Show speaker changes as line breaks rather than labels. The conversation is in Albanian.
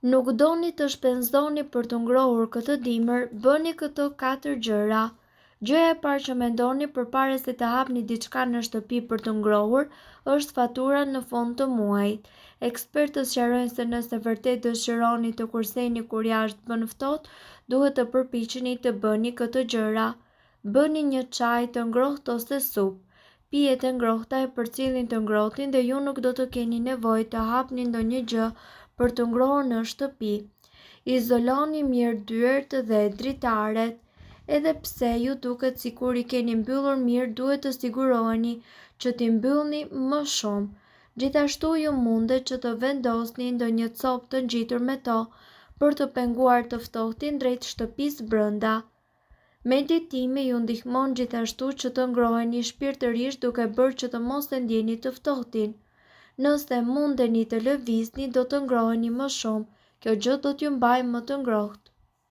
Nuk doni të shpenzoni për të ngrohur këtë dimër, bëni këto 4 gjëra. Gjëja e parë që mendoni përpara se të hapni diçka në shtëpi për të ngrohur është fatura në fund të muajit. Ekspertët sqarojnë se nëse vërtet dëshironi të kurseni kur jashtë bën ftohtë, duhet të përpiqeni të bëni këto gjëra. Bëni një çaj të ngrohtë ose supë. Pijet e ngrohta e përcjellin të ngrohtin dhe ju nuk do të keni nevojë të hapni ndonjë gjë për të ngrohur në shtëpi. Izoloni mirë dyert dhe dritaret. Edhe pse ju duket sikur i keni mbyllur mirë, duhet të siguroheni që t'i mbyllni më shumë. Gjithashtu ju mundet që të vendosni ndonjë copë të ngjitur me to për të penguar të ftohtin drejt shtëpisë brenda. Meditimi ju ndihmon gjithashtu që të ngroheni shpirtërisht duke bërë që të mos e ndjeni të ftohtin. Nëse mundeni të lëvizni, do të ngroheni më shumë. Kjo gjë do t'ju mbajë më të ngrohtë.